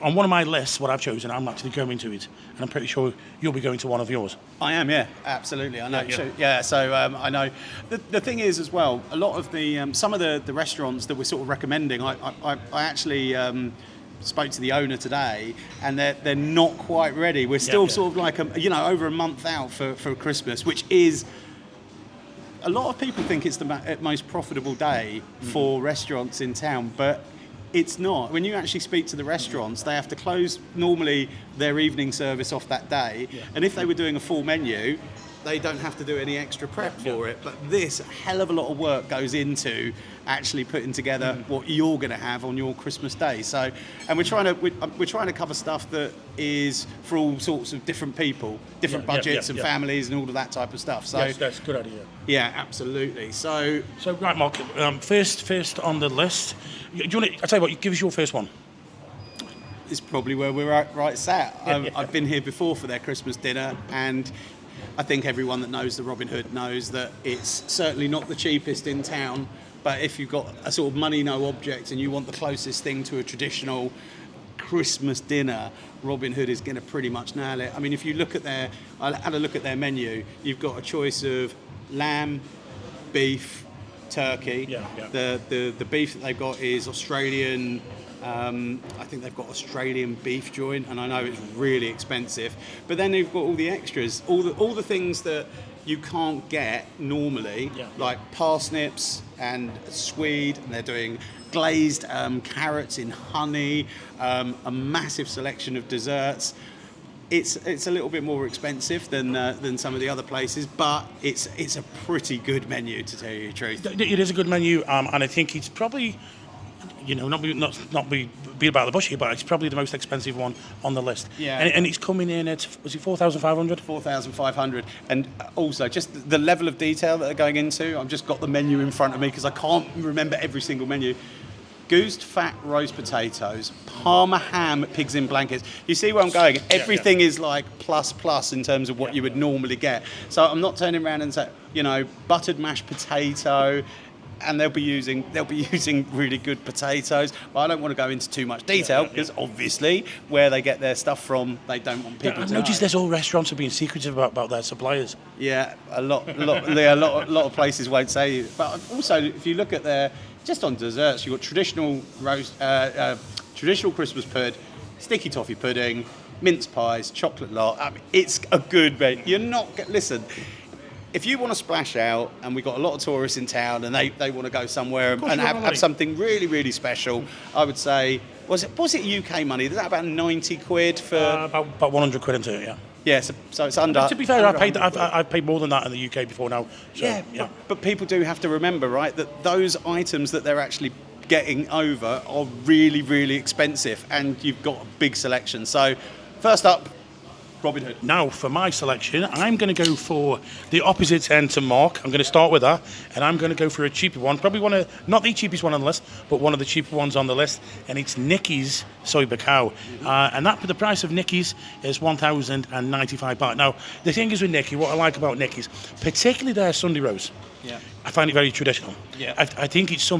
on one of my lists, what I've chosen, I'm actually going to it, and I'm pretty sure you'll be going to one of yours. I am, yeah, absolutely. I know. So I know. The thing is, as well, a lot of the some of the restaurants that we're sort of recommending, I actually spoke to the owner today, and they're not quite ready. We're still sort of like over a month out for Christmas, which is. A lot of people think it's the most profitable day for restaurants in town, but it's not. When you actually speak to the restaurants, they have to close normally their evening service off that day, and if they were doing a full menu, they don't have to do any extra prep for it. But this, a hell of a lot of work goes into actually putting together what you're going to have on your Christmas day. So, and we're trying to cover stuff that is for all sorts of different people, different budgets and families and all of that type of stuff. So yes, that's a good idea. Yeah, absolutely. So right, Mark. First on the list. Do you want to? I tell you what. Give us your first one. It's probably where we're right sat. I've been here before for their Christmas dinner, and I think everyone that knows the Robin Hood knows that it's certainly not the cheapest in town, but if you've got a sort of money no object and you want the closest thing to a traditional Christmas dinner, Robin Hood is going to pretty much nail it. I mean, if you look at I had a look at their menu, you've got a choice of lamb, beef, turkey. The beef that they've got is Australian. I think they've got Australian beef joint, and I know it's really expensive. But then they've got all the extras, all the things that you can't get normally, like parsnips and swede, and they're doing glazed carrots in honey, a massive selection of desserts. It's a little bit more expensive than some of the other places, but it's a pretty good menu, to tell you the truth. It is a good menu, and I think it's probably. Not be about the bush here, but it's probably the most expensive one on the list. Yeah. And it's coming in at, was it 4,500? 4,500. And also, just the level of detail that they're going into, I've just got the menu in front of me because I can't remember every single menu. Goosed fat roast potatoes, Parma ham, pigs in blankets. You see where I'm going? Everything is like plus in terms of what you would normally get. So I'm not turning around and saying, buttered mashed potato, and they'll be using really good potatoes. But I don't want to go into too much detail because obviously where they get their stuff from, they don't want people to know. I've noticed there's all restaurants are being secretive about their suppliers. Yeah, a lot of places won't say. But also, if you look at just on desserts, you've got traditional traditional Christmas pud, sticky toffee pudding, mince pies, chocolate lot. I mean, it's a good menu. Listen. If you want to splash out, and we've got a lot of tourists in town, and they want to go somewhere and have something really, really special, I would say, was it UK money? Is that about 90 quid for? About 100 quid into it, yeah. Yeah, so it's under. To be fair, I've paid more than that in the UK before now. So, but people do have to remember, right, that those items that they're actually getting over are really, really expensive, and you've got a big selection. So, first up, Robin Hood. Now, for my selection, I'm going to go for the opposite end to Mark. I'm going to start with that, and I'm going to go for a cheaper one. Probably not the cheapest one on the list, but one of the cheaper ones on the list, and it's Nicky's soy bacao. And the price of Nicky's is 1,095 baht. Now, the thing is with Nicky, what I like about Nicky's, particularly their Sunday roast, I find it very traditional. Yeah. I think it's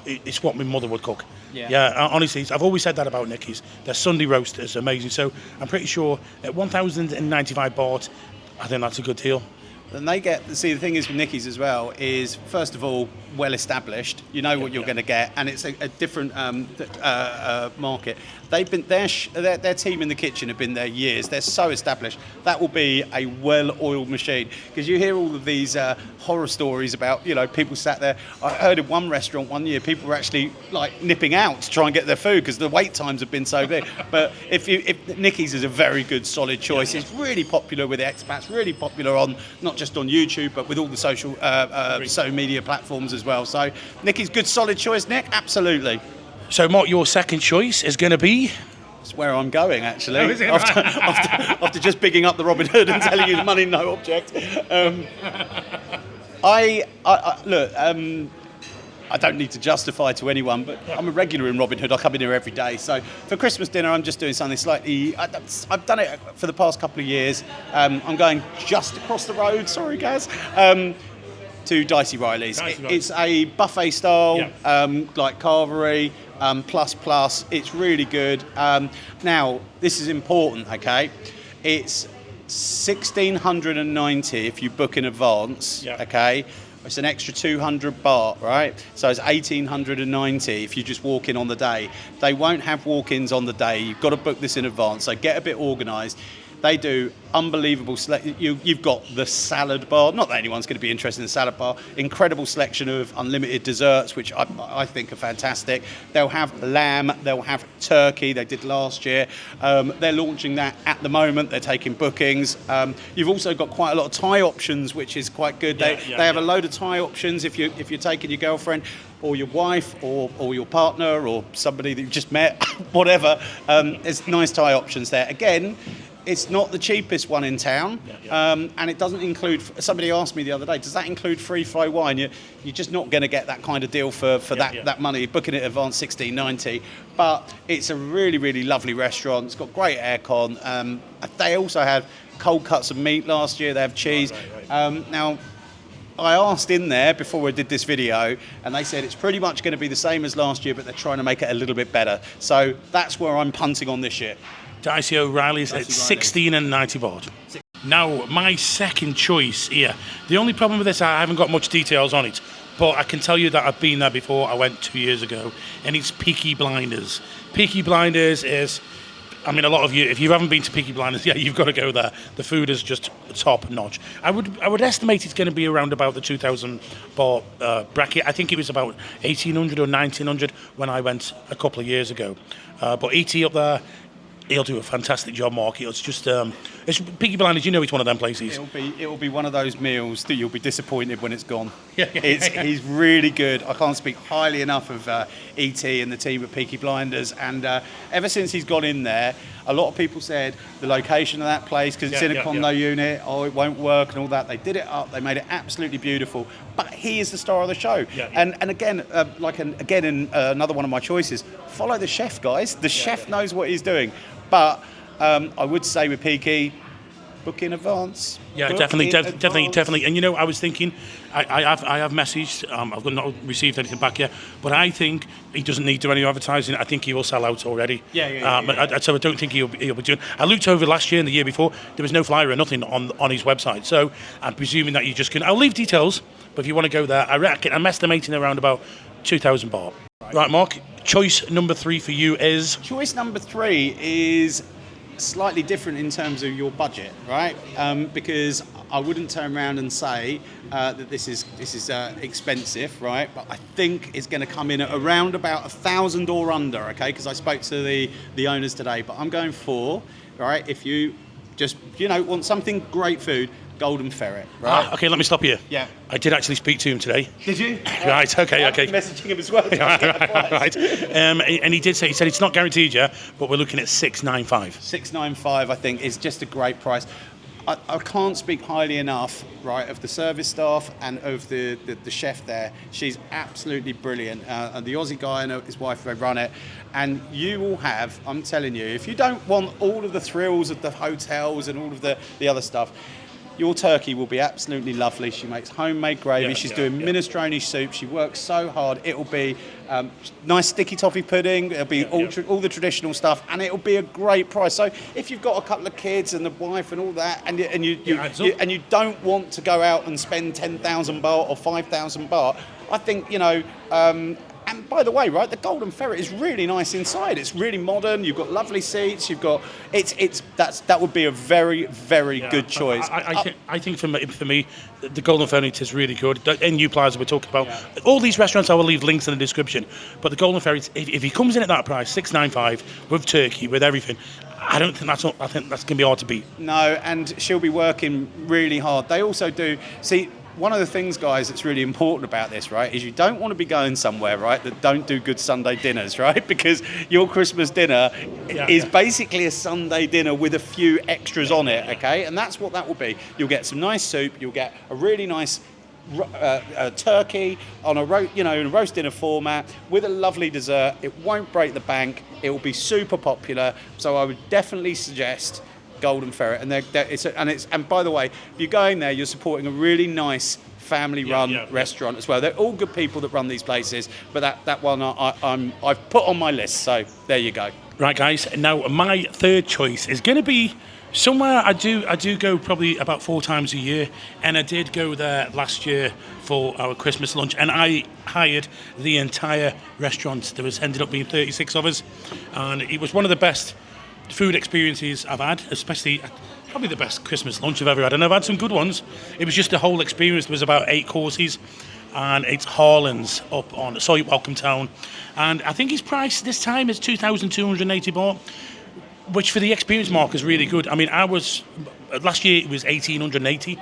it's what my mother would cook. Honestly, I've always said that about Nicky's. Their Sunday roast is amazing. So I'm pretty sure at 1,095 baht, I think that's a good deal. And the thing is with Nicky's as well is, first of all, well established. You know what you're going to get, and it's a different market. They've been their team in the kitchen have been there years. They're so established. That will be a well-oiled machine, because you hear all of these horror stories about people sat there. I heard in one restaurant one year people were actually like nipping out to try and get their food because the wait times have been so big. But if Nicky's is a very good solid choice. It's really popular with expats. Really popular on not just on YouTube but with all the social media platforms as well. So Nicky's good solid choice. Nick, absolutely. So, Mark, your second choice is going to be? It's where I'm going, actually. After just bigging up the Robin Hood and telling you the money no object. I don't need to justify to anyone, but I'm a regular in Robin Hood. I come in here every day. So for Christmas dinner, I'm just doing something slightly. I've done it for the past couple of years. I'm going just across the road. Sorry, guys. To Dicey Riley's. It's a buffet style, like carvery. plus. It's really good. Now, this is important, okay? It's 1,690 if you book in advance, okay? It's an extra 200 baht, right? So it's 1,890 if you just walk in on the day. They won't have walk-ins on the day. You've got to book this in advance, so get a bit organised. They do unbelievable you've got the salad bar. Not that anyone's going to be interested in the salad bar. Incredible selection of unlimited desserts, which I think are fantastic. They'll have lamb. They'll have turkey. They did last year. They're launching that at the moment. They're taking bookings. You've also got quite a lot of Thai options, which is quite good. They have a load of Thai options if you're taking your girlfriend or your wife or your partner or somebody that you've just met, whatever. There's nice Thai options there. Again, it's not the cheapest one in town, and it doesn't include. Somebody asked me the other day, does that include free flow wine? You're just not going to get that kind of deal for that money. Booking it in advance, 1,690. But it's a really, really lovely restaurant. It's got great aircon. They also had cold cuts of meat last year. They have cheese. Now, I asked in there before we did this video, and they said it's pretty much going to be the same as last year, but they're trying to make it a little bit better. So that's where I'm punting on this year. Dicey O'Reilly's at 16 and 90 baht. Now, my second choice here. The only problem with this, I haven't got much details on it, but I can tell you that I've been there before. I went 2 years ago, and it's Peaky Blinders. Peaky Blinders is, I mean, a lot of you, if you haven't been to Peaky Blinders, you've got to go there. The food is just top notch. I would estimate it's going to be around about the 2,000 baht bracket. I think it was about 1,800 or 1,900 when I went a couple of years ago. But ET up there, he'll do a fantastic job, Mark. It's just, it's Peaky Blinders. You know, it's one of them places. It'll be one of those meals that you'll be disappointed when it's gone. He's really good. I can't speak highly enough of ET and the team at Peaky Blinders. And ever since he's gone in there, a lot of people said the location of that place, because it's in a condo unit, it won't work and all that. They did it up. They made it absolutely beautiful. But he is the star of the show. And again, another one of my choices. Follow the chef, guys. The chef knows what he's doing. But I would say with Peaky, book in advance. Definitely. And you know, I was thinking, I have messaged. I've not received anything back yet, but I think he doesn't need to do any advertising. I think he will sell out already. So I don't think he'll be doing. I looked over last year and the year before. There was no flyer or nothing on his website. So I'm presuming that you just can. I'll leave details, but if you want to go there, I'm estimating around about 2,000 baht. Right, Mark. Choice number 3 for you is? Choice number 3 is slightly different in terms of your budget, right? Because I wouldn't turn around and say that this is expensive, right? But I think it's going to come in at around about 1,000 or under, okay? Because I spoke to the owners today, but I'm going for, right? If you just want something great food, Golden Ferret, right? Okay, let me stop you. Yeah. I did actually speak to him today. Did you? Right, okay. I'm messaging him as well. Right. And he said it's not guaranteed yet, but we're looking at 695. 695, I think, is just a great price. I can't speak highly enough, right, of the service staff and of the chef there. She's absolutely brilliant. And the Aussie guy and his wife, they run it. And you will have, I'm telling you, if you don't want all of the thrills of the hotels and all of the other stuff, your turkey will be absolutely lovely. She makes homemade gravy. She's doing minestrone soup. She works so hard. It'll be nice sticky toffee pudding. It'll be all the traditional stuff, and it'll be a great price. So if you've got a couple of kids and the wife and all that, and you don't want to go out and spend 10,000 baht or 5,000 baht, I think and by the way, right, the Golden Ferret is really nice inside. It's really modern. You've got lovely seats. You've got that would be a very, very good choice. I think for me, the Golden Ferret is really good. The NU Plaza we're talking about. All these restaurants, I will leave links in the description. But the Golden Ferret, if he comes in at that price, 695 with turkey, with everything, I don't think that's going to be hard to beat. No, and she'll be working really hard. They also do one of the things, guys, that's really important about this, right, is you don't want to be going somewhere, right, that don't do good Sunday dinners, right? Because your Christmas dinner is basically a Sunday dinner with a few extras on it, okay? And that's what that will be. You'll get some nice soup. You'll get a really nice turkey on a in a roast dinner format with a lovely dessert. It won't break the bank. It will be super popular. So I would definitely suggest Golden Ferret, and by the way, if you're going there, you're supporting a really nice family-run restaurant as well. They're all good people that run these places, but that one I've put on my list. So there you go. Right, guys. Now my third choice is going to be somewhere I do go probably about 4 times a year, and I did go there last year for our Christmas lunch, and I hired the entire restaurant. There ended up being 36 of us, and it was one of the best food experiences I've had, especially probably the best Christmas lunch I've ever had, and I've had some good ones. It was just the whole experience. There was about 8 courses, and it's Harlans up on Soy Welcome Town, and I think his price this time is 2,280 baht, which for the experience mark is really good. I mean, last year it was 1,880.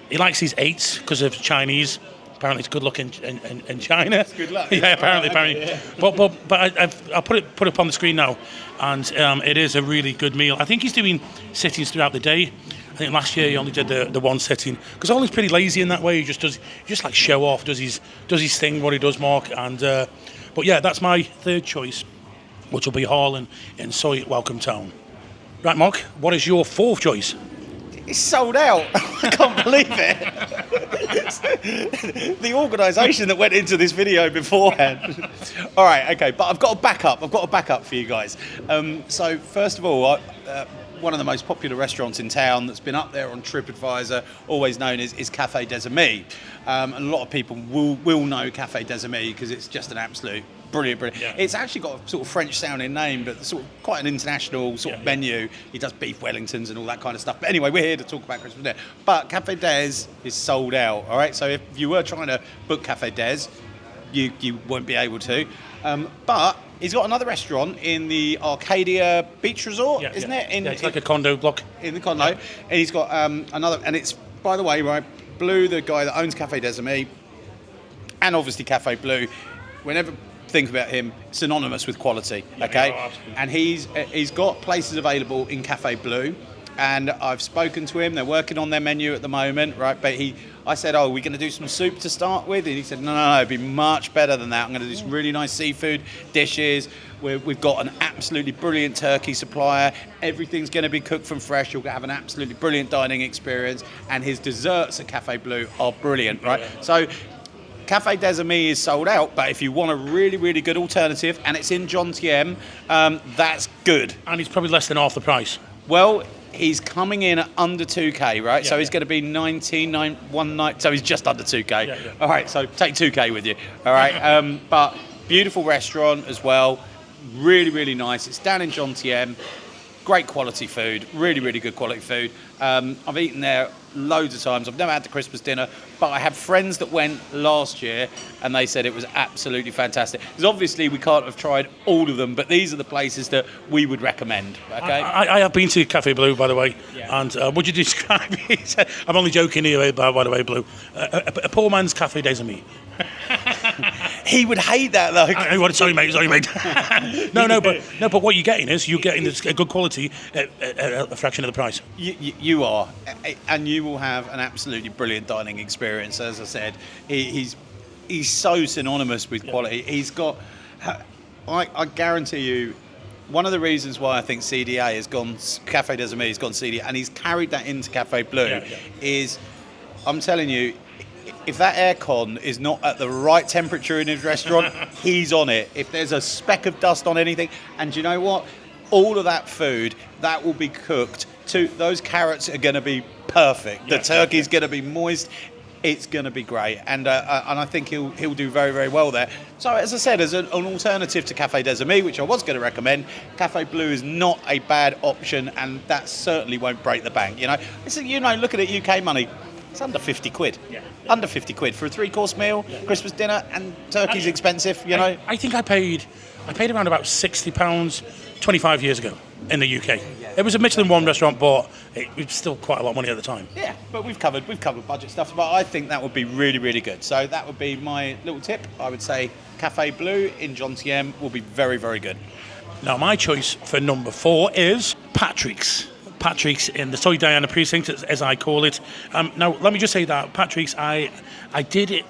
He likes his 8s because of Chinese. Apparently, it's good luck in China. It's good luck. Yeah, apparently. Yeah. But I'll put it up on the screen now, and it is a really good meal. I think he's doing sittings throughout the day. I think last year he only did the one sitting because Olin's pretty lazy in that way. He just like show off, does his thing, what he does, Mark. And but yeah, that's my third choice, which will be Harlan in Soy Welcome Town. Right, Mark, what is your fourth choice? It's sold out. I can't believe it. The organisation that went into this video beforehand. All right, okay, but I've got a backup for you guys. So first of all, one of the most popular restaurants in town that's been up there on TripAdvisor, always known as Café des Amis. And a lot of people will know Café des Amis because it's just an absolute brilliant. Yeah. It's actually got a sort of French-sounding name, but sort of quite an international sort of menu. He does beef Wellingtons and all that kind of stuff. But anyway, we're here to talk about Christmas dinner. But Café Des is sold out, all right? So if you were trying to book Café Des, you won't be able to. But he's got another restaurant in the Arcadia Beach Resort, isn't it? It's like a condo block. In the condo. And he's got another, and it's, by the way, right, Blue, the guy that owns Café des Amis, and obviously Café Blue, whenever think about him, synonymous with quality, okay? And he's got places available in Café Blue, and I've spoken to him. They're working on their menu at the moment, right? But I said, "Oh, we're going to do some soup to start with," and he said, "No, it'd be much better than that. I'm going to do some really nice seafood dishes. We've got an absolutely brilliant turkey supplier. Everything's going to be cooked from fresh. You'll have an absolutely brilliant dining experience, and his desserts at Café Blue are brilliant, right?" So Café des Amis is sold out, but if you want a really, really good alternative, and it's in John Tiem, that's good. And he's probably less than half the price. Well, he's coming in at under 2K, right? So he's going to be 19,919. So he's just under 2K. Yeah. All right, so take 2K with you. All right, but beautiful restaurant as well. Really, really nice. It's down in John Tiem. Great quality food. Really, really good quality food. I've eaten there loads of times. I've never had the Christmas dinner, but I had friends that went last year and they said it was absolutely fantastic. Because obviously we can't have tried all of them, but these are the places that we would recommend. Okay. I have been to Café Blue, by the way, and would you describe it? I'm only joking here, by the way, Blue. A poor man's Café des Amis. He would hate that though. Sorry, mate. No, but what you're getting is you're getting a good quality at a fraction of the price. You are, and you will have an absolutely brilliant dining experience. As I said, he's so synonymous with quality. He's got, I guarantee you, one of the reasons why I think CDA has gone, Café des Amis has gone CDA, and he's carried that into Café Blue, is, I'm telling you, if that aircon is not at the right temperature in his restaurant, he's on it. If there's a speck of dust on anything, and you know what? All of that food, that will be cooked. Those carrots are going to be perfect. The turkey's going to be moist. It's going to be great, and I think he'll do very, very well there. So, as I said, as an alternative to Café des Amis, which I was going to recommend, Café Blue is not a bad option, and that certainly won't break the bank. Look at it, UK money. It's under 50 quid. Under 50 quid for a 3-course meal, Christmas dinner, and turkey's expensive, I think I paid around about £60 25 years ago in the UK. It was a Michelin 1 restaurant, but it was still quite a lot of money at the time. Yeah, but we've covered budget stuff, but I think that would be really, really good. So that would be my little tip. I would say Café Blue in John Tiem will be very, very good. Now, my choice for number 4 is Patrick's. Patrick's in the Soy Diana precinct, as I call it. Now, let me just say that Patrick's, I did it,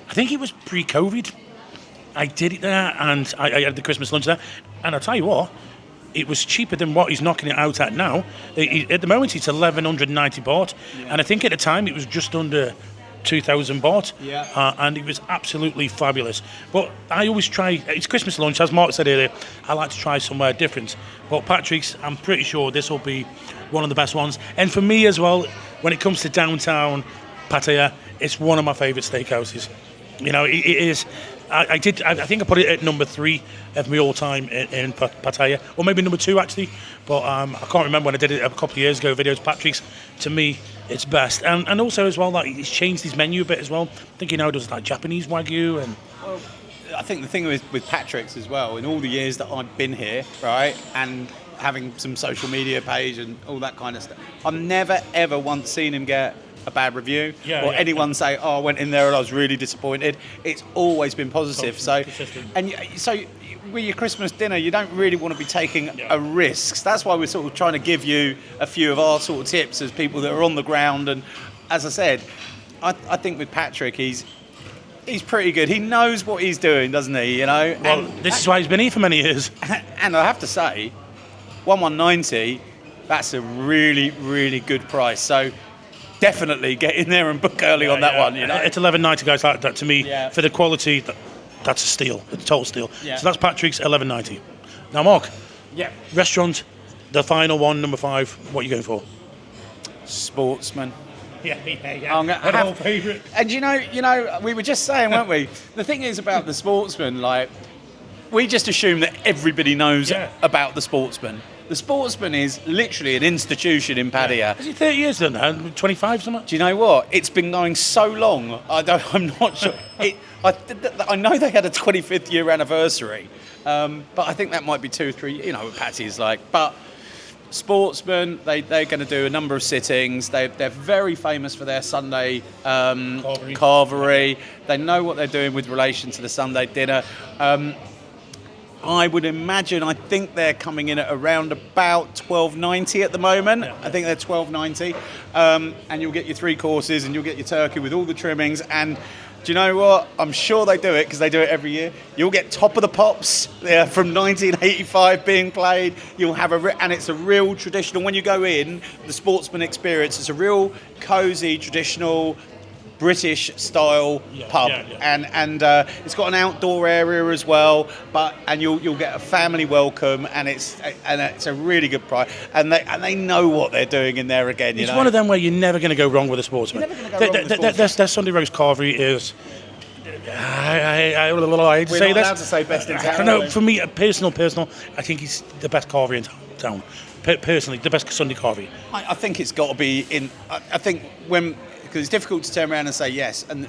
I think it was pre-COVID. I did it there, and I had the Christmas lunch there. And I'll tell you what, it was cheaper than what he's knocking it out at now. At the moment, it's 1,190 baht, and I think at the time it was just under 2,000 baht, Yeah. and it was absolutely fabulous. But I always try, it's Christmas lunch, as Mark said earlier, I like to try somewhere different. But Patrick's, I'm pretty sure this will be one of the best ones. And for me as well, when it comes to downtown Pattaya, it's one of my favourite steakhouses. You know, it is. I think I put it at number 3 of my all-time in Pattaya, or maybe number 2 actually. But I can't remember when I did it a couple of years ago. Videos, Patrick's, to me, it's best. And also as well, like he's changed his menu a bit as well. I think he now does like Japanese wagyu and. Well, I think the thing with Patrick's as well, in all the years that I've been here, right, and having some social media page and all that kind of stuff, I've never ever once seen him get a bad review or anyone say, "Oh, I went in there and I was really disappointed." It's always been positive. So with your Christmas dinner, you don't really want to be taking a risk. That's why we're sort of trying to give you a few of our sort of tips as people that are on the ground. And as I said, I think with Patrick, he's pretty good. He knows what he's doing, doesn't he? You know. Well, this is why he's been here for many years. And I have to say, 1190, that's a really, really good price. So definitely get in there and book early on that one. You know, it's 11.90, guys. That to me, for the quality, that's a steal. It's a total steal. Yeah. So that's Patrick's 11.90. Now, Mark. Yeah. Restaurant, the final one, number 5. What are you going for? Sportsman. Yeah. I'm gonna My whole favourite. And you know, we were just saying, weren't we? The thing is about the Sportsman, like, we just assume that everybody knows about the Sportsman. The Sportsman is literally an institution in Pattaya. Is it 30 years then? 25 something? Do you know what? It's been going so long. I'm not sure. I know they had a 25th year anniversary, but I think that might be 2 or 3. You know what Patty's like. But Sportsman, they're going to do a number of sittings. They're very famous for their Sunday carvery. They know what they're doing with relation to the Sunday dinner. I would imagine, I think they're coming in at around about 12.90 at the moment. Yeah. I think they're 12.90. And you'll get your 3 courses and you'll get your turkey with all the trimmings. And do you know what? I'm sure they do it because they do it every year. You'll get Top of the Pops from 1985 being played. You'll have and it's a real traditional, when you go in, the Sportsman experience, it's a real cosy, traditional British style pub, and it's got an outdoor area as well. And you'll get a family welcome, and it's a really good price. And they know what they're doing in there again. It's one of them where you're never going to go wrong with a Sportsman. Their Sunday roast carvery is. I hate to say this. We're not allowed to say best in town. No, for me, personal. I think he's the best carvery in town. Personally, the best Sunday carvery. I think it's got to be in. I think because it's difficult to turn around and say yes, and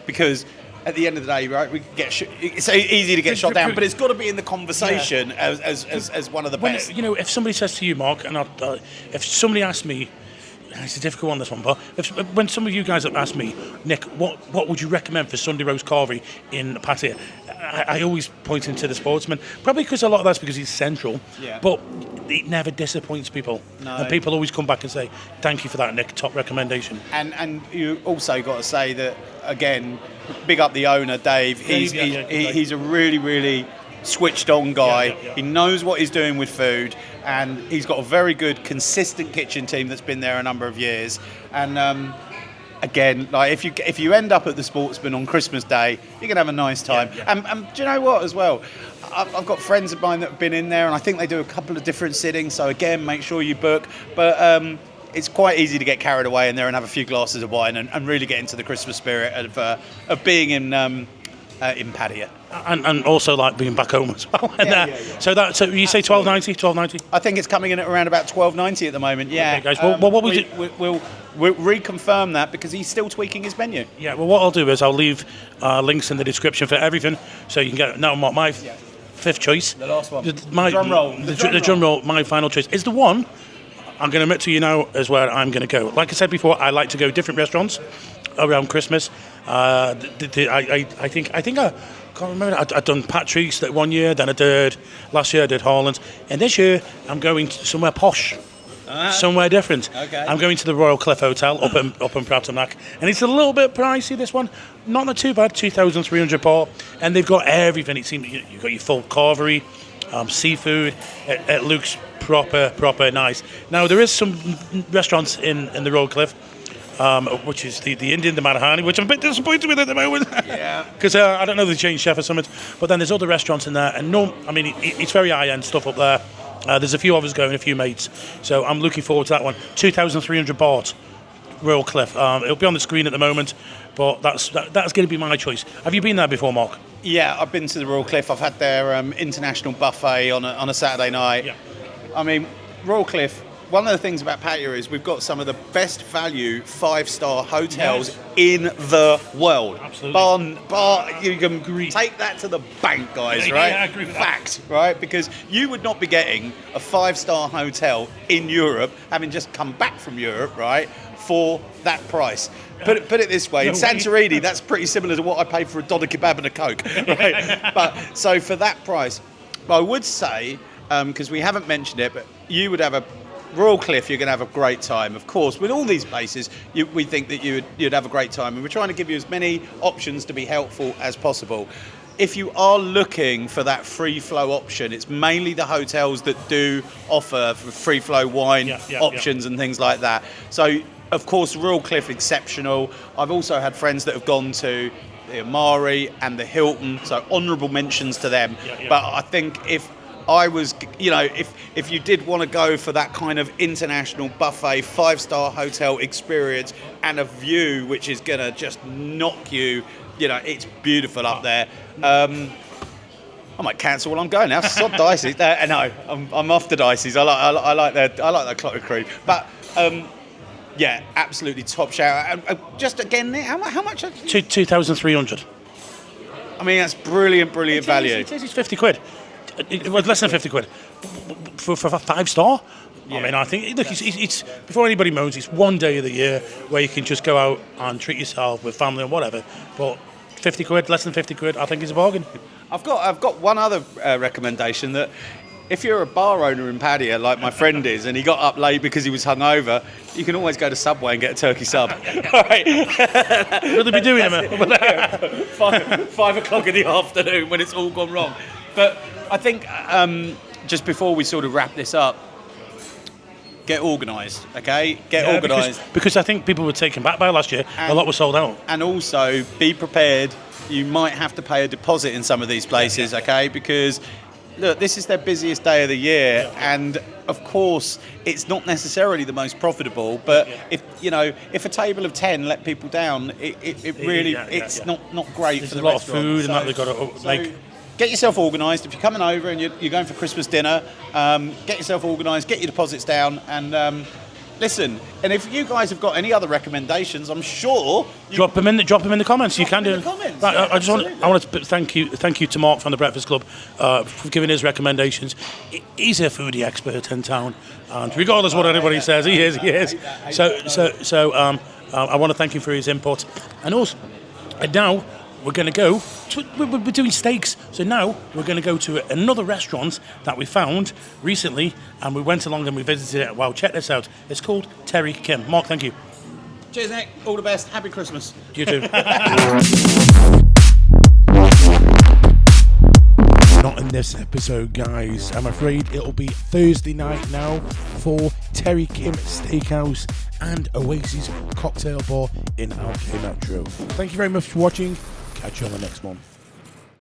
because at the end of the day, right, it's easy to get shot down, but it's got to be in the conversation as one of the best. You know, if somebody says to you, Mark, and if somebody asks me, it's a difficult one, this one, but when some of you guys have asked me, Nick, what would you recommend for Sunday roast carvery in Pattaya? I always point into the Sportsman, probably because a lot of that's because it's central, but it never disappoints people. No. And people always come back and say, thank you for that, Nick, top recommendation. And you also got to say that, again, big up the owner, Dave. He's a really, really switched on guy. He knows what he's doing with food, and he's got a very good, consistent kitchen team that's been there a number of years. And again, like if you end up at the Sportsman on Christmas Day, you're gonna have a nice time. And do you know what as well? I've got friends of mine that have been in there, and I think they do a couple of different sittings. So again, make sure you book. But it's quite easy to get carried away in there and have a few glasses of wine and really get into the Christmas spirit of being in Pattaya. And also like being back home as well. So you say 12.90? I think it's coming in at around about 12.90 at the moment. Yeah. Okay, guys. Well, what was it? We'll reconfirm that because he's still tweaking his menu. Yeah. Well, what I'll do is I'll leave links in the description for everything, so you can get. Now, my fifth choice. The last one. The drum roll. The drum roll. My final choice is the one. I'm going to admit to you now is where I'm going to go. Like I said before, I like to go different restaurants around Christmas. I think I can't remember. I'd done Patrick's that one year, then last year I did Harlans, and this year I'm going somewhere posh, somewhere different. Okay. I'm going to the Royal Cliff Hotel up in Pratamnak, and it's a little bit pricey. This one, not too bad, 2,300 baht, and they've got everything. It seems you've got your full carvery, seafood. It looks proper nice. Now there is some restaurants in the Royal Cliff. which is the Indian, the Madhani, which I'm a bit disappointed with at the moment. Yeah. Because I don't know if they changed chef or something. But then there's other restaurants in there, and it's very high-end stuff up there. There's a few others going, a few mates. So I'm looking forward to that one. 2,300 baht, Royal Cliff. It'll be on the screen at the moment, but that's going to be my choice. Have you been there before, Mark? Yeah, I've been to the Royal Cliff. I've had their international buffet on a Saturday night. Yeah. I mean, Royal Cliff, one of the things about Pattaya is we've got some of the best value 5-star hotels in the world. Absolutely. You can take that to the bank, guys, right? Yeah, I agree with that. Fact, right? Because you would not be getting a 5-star hotel in Europe, having just come back from Europe, right, for that price. Put it this way, in Santorini, that's pretty similar to what I paid for a doner kebab and a Coke, right? But so for that price, I would say, because we haven't mentioned it, but you would have a Royal Cliff, you're going to have a great time. Of course, with all these places, we think that you'd have a great time, and we're trying to give you as many options to be helpful as possible. If you are looking for that free flow option, it's mainly the hotels that do offer free flow wine options and things like that. So, of course, Royal Cliff, exceptional. I've also had friends that have gone to the Amari and the Hilton, so honourable mentions to them. But I think if I was, if you did want to go for that kind of international buffet, 5-star hotel experience and a view which is going to just knock you, it's beautiful up there. I might cancel while I'm going now. Sod Diceys. No, I'm off to Diceys. I like that clotted cream. But yeah, absolutely top shout. Just again, how much? 2,300. I mean, that's brilliant value. It's 50 quid. It was less than 50 quid for a 5-star. Yeah. I mean, I think, look, it's before anybody moans, it's one day of the year where you can just go out and treat yourself with family and whatever. But 50 quid, less than 50 quid, I think is a bargain. I've got one other recommendation, that if you're a bar owner in Pattaya, like my friend is, and he got up late because he was hungover, you can always go to Subway and get a turkey sub. All right. Will they be doing them? 5 o'clock in the afternoon when it's all gone wrong. But I think just before we sort of wrap this up, get organised, okay? Get organised. Because I think people were taken back by last year. A lot were sold out. And also, be prepared. You might have to pay a deposit in some of these places, okay? Because, look, this is their busiest day of the year, and of course, it's not necessarily the most profitable. But if a table of 10 let people down, it's not great. There's for the a lot restaurant. of food, and that they've got to make. Get yourself organised. If you're coming over and you're going for Christmas dinner, get yourself organised, get your deposits down, and listen. And if you guys have got any other recommendations, I'm sure drop them in the comments. You can do. In the comments. Right, I want to thank you to Mark from the Breakfast Club for giving his recommendations. He's a foodie expert in town, and regardless of what anybody says, he is. So I want to thank him for his input, and now. We're going to go, we're doing steaks, so now we're going to go to another restaurant that we found recently, and we went along and we visited it. Wow, check this out. It's called Terry Kim. Mark, thank you. Cheers, Nick. All the best. Happy Christmas. You too. Not in this episode, guys. I'm afraid it'll be Thursday night now for Terry Kim Steakhouse and Oasis Cocktail Bar in Alkay Metro. Thank you very much for watching. Catch you on the next one.